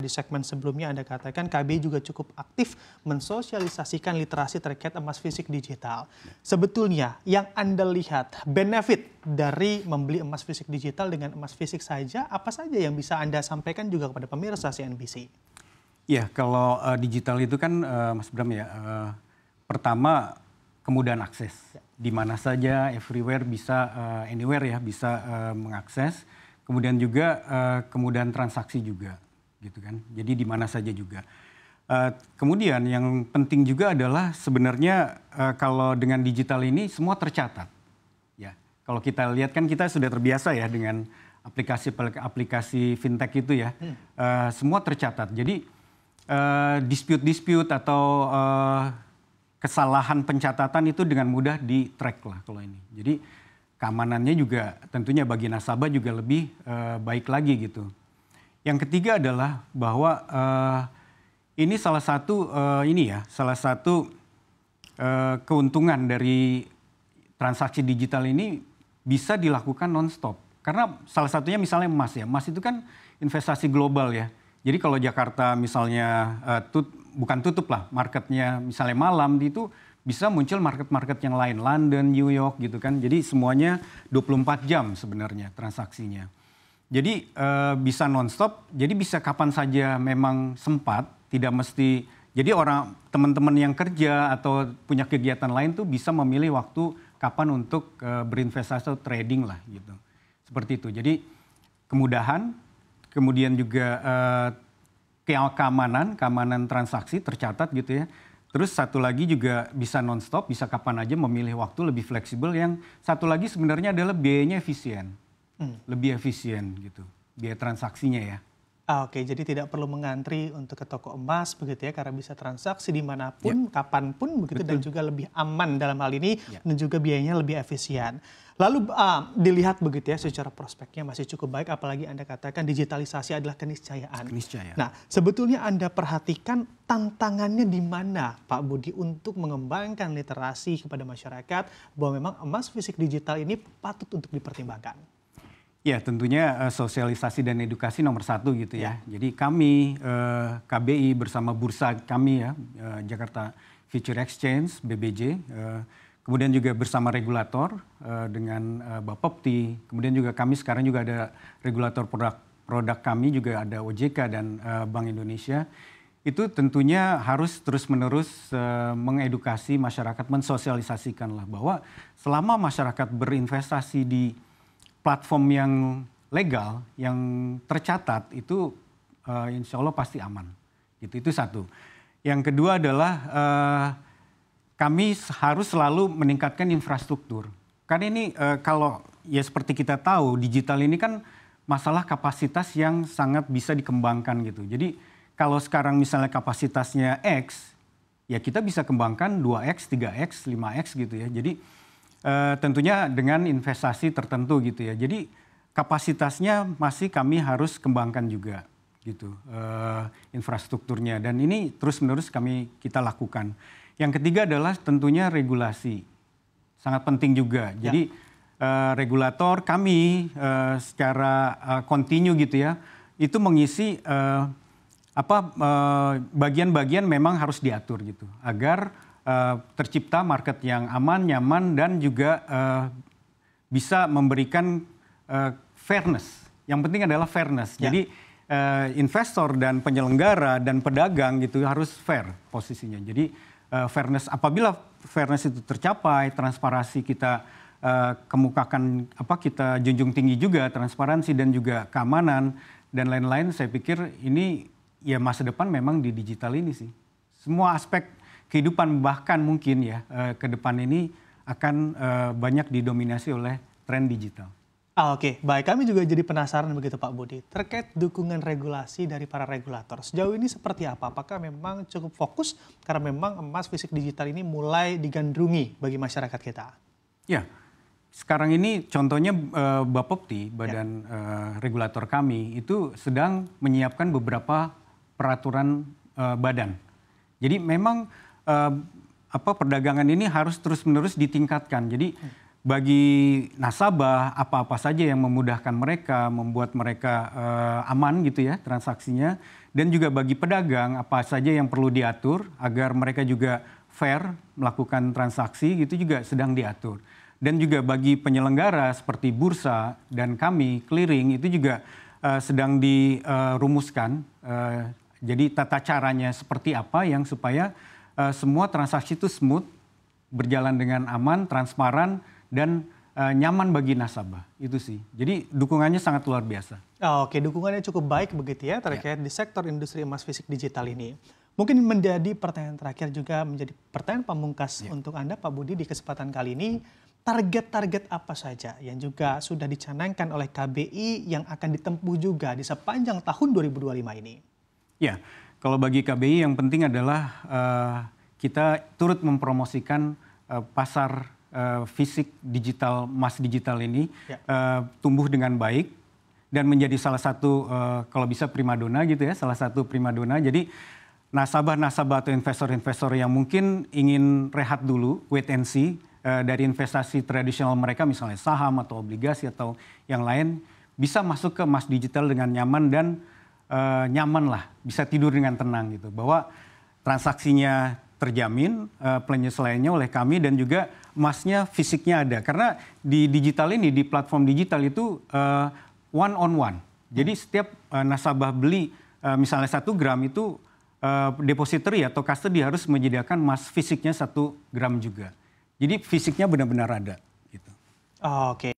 di segmen sebelumnya Anda katakan KBI juga cukup aktif mensosialisasikan literasi terkait emas fisik digital. Sebetulnya yang Anda lihat benefit dari membeli emas fisik digital dengan emas fisik saja, apa saja yang bisa Anda sampaikan juga kepada pemirsa CNBC? Ya, kalau digital itu kan Mas Bram ya, pertama kemudahan akses. Di mana saja, everywhere bisa, anywhere ya, bisa mengakses. Kemudian juga kemudahan transaksi juga, gitu kan. Jadi di mana saja juga. Kemudian yang penting juga adalah sebenarnya kalau dengan digital ini semua tercatat. Ya, kalau kita lihat kan kita sudah terbiasa ya dengan aplikasi fintech itu ya, semua tercatat. Jadi dispute atau kesalahan pencatatan itu dengan mudah di-track lah kalau ini. Jadi keamanannya juga tentunya bagi nasabah juga lebih baik lagi gitu. Yang ketiga adalah bahwa ini salah satu keuntungan dari transaksi digital ini bisa dilakukan non-stop. Karena salah satunya misalnya emas ya. Emas itu kan investasi global ya. Jadi kalau Jakarta misalnya bukan tutup lah marketnya misalnya malam itu bisa muncul market-market yang lain, London, New York gitu kan. Jadi semuanya 24 jam sebenarnya transaksinya. Jadi bisa non-stop, jadi bisa kapan saja memang sempat, tidak mesti. Jadi teman-teman yang kerja atau punya kegiatan lain tuh bisa memilih waktu kapan untuk berinvestasi atau trading lah gitu. Seperti itu. Jadi kemudahan, kemudian juga keamanan transaksi tercatat gitu ya. Terus satu lagi juga bisa non-stop, bisa kapan aja memilih waktu lebih fleksibel. Yang satu lagi sebenarnya adalah biayanya efisien. Lebih efisien gitu, biaya transaksinya ya. Oke, jadi tidak perlu mengantri untuk ke toko emas begitu ya, karena bisa transaksi dimanapun, kapanpun begitu. Betul. Dan juga lebih aman dalam hal ini dan juga biayanya lebih efisien. Lalu dilihat begitu ya secara prospeknya masih cukup baik, apalagi Anda katakan digitalisasi adalah keniscayaan. Nah, sebetulnya Anda perhatikan tantangannya di mana Pak Budi untuk mengembangkan literasi kepada masyarakat bahwa memang emas fisik digital ini patut untuk dipertimbangkan. Ya tentunya sosialisasi dan edukasi nomor satu gitu ya. Jadi kami KBI bersama bursa kami ya, Jakarta Future Exchange, BBJ, kemudian juga bersama regulator dengan Bapepti, kemudian juga kami sekarang juga ada regulator produk kami juga ada OJK dan Bank Indonesia. Itu tentunya harus terus-menerus mengedukasi masyarakat, mensosialisasikan lah bahwa selama masyarakat berinvestasi di platform yang legal, yang tercatat itu insya Allah pasti aman. Itu satu. Yang kedua adalah kami harus selalu meningkatkan infrastruktur. Karena ini kalau ya seperti kita tahu digital ini kan masalah kapasitas yang sangat bisa dikembangkan gitu. Jadi kalau sekarang misalnya kapasitasnya X, ya kita bisa kembangkan 2X, 3X, 5X gitu ya. Jadi tentunya dengan investasi tertentu gitu ya. Jadi kapasitasnya masih kami harus kembangkan juga gitu infrastrukturnya, dan ini terus-menerus kita lakukan. Yang ketiga adalah tentunya regulasi, sangat penting juga. Jadi regulator kami secara kontinu gitu ya, itu mengisi bagian-bagian memang harus diatur gitu agar tercipta market yang aman, nyaman, dan juga bisa memberikan fairness. Yang penting adalah fairness. Jadi investor dan penyelenggara dan pedagang gitu harus fair posisinya. Jadi fairness, apabila fairness itu tercapai, transparansi kita kemukakan, kita junjung tinggi juga transparansi dan juga keamanan dan lain-lain. Saya pikir ini ya masa depan memang di digital ini sih. Semua aspek kehidupan bahkan mungkin ya ke depan ini akan banyak didominasi oleh tren digital. Oke, baik. Kami juga jadi penasaran begitu Pak Budi terkait dukungan regulasi dari para regulator. Sejauh ini seperti apa? Apakah memang cukup fokus karena memang emas fisik digital ini mulai digandrungi bagi masyarakat kita? Ya, sekarang ini contohnya Bapepti, badan regulator kami itu sedang menyiapkan beberapa peraturan badan. Jadi memang perdagangan ini harus terus-menerus ditingkatkan. Jadi bagi nasabah apa-apa saja yang memudahkan mereka, membuat mereka aman gitu ya transaksinya. Dan juga bagi pedagang apa saja yang perlu diatur agar mereka juga fair melakukan transaksi gitu juga sedang diatur. Dan juga bagi penyelenggara seperti bursa dan kami clearing itu juga sedang dirumuskan. Jadi tata caranya seperti apa yang supaya semua transaksi itu smooth, berjalan dengan aman, transparan, dan nyaman bagi nasabah. Itu sih. Jadi dukungannya sangat luar biasa. Oke, dukungannya cukup baik begitu ya terkait di sektor industri emas fisik digital ini. Mungkin menjadi pertanyaan terakhir juga menjadi pertanyaan pamungkas untuk Anda Pak Budi di kesempatan kali ini. Target-target apa saja yang juga sudah dicanangkan oleh KBI yang akan ditempuh juga di sepanjang tahun 2025 ini? Ya, kalau bagi KBI yang penting adalah kita turut mempromosikan pasar fisik digital, emas digital ini tumbuh dengan baik dan menjadi salah satu kalau bisa primadona gitu ya, salah satu primadona. Jadi nasabah-nasabah atau investor-investor yang mungkin ingin rehat dulu, wait and see dari investasi tradisional mereka misalnya saham atau obligasi atau yang lain bisa masuk ke emas digital dengan nyaman dan nyaman lah, bisa tidur dengan tenang gitu. Bahwa transaksinya terjamin, penyesuaiannya oleh kami dan juga emasnya fisiknya ada. Karena di digital ini, di platform digital itu one on one. Jadi setiap nasabah beli misalnya 1 gram itu depository atau custody harus menyediakan emas fisiknya 1 gram juga. Jadi fisiknya benar-benar ada. Gitu. Oke.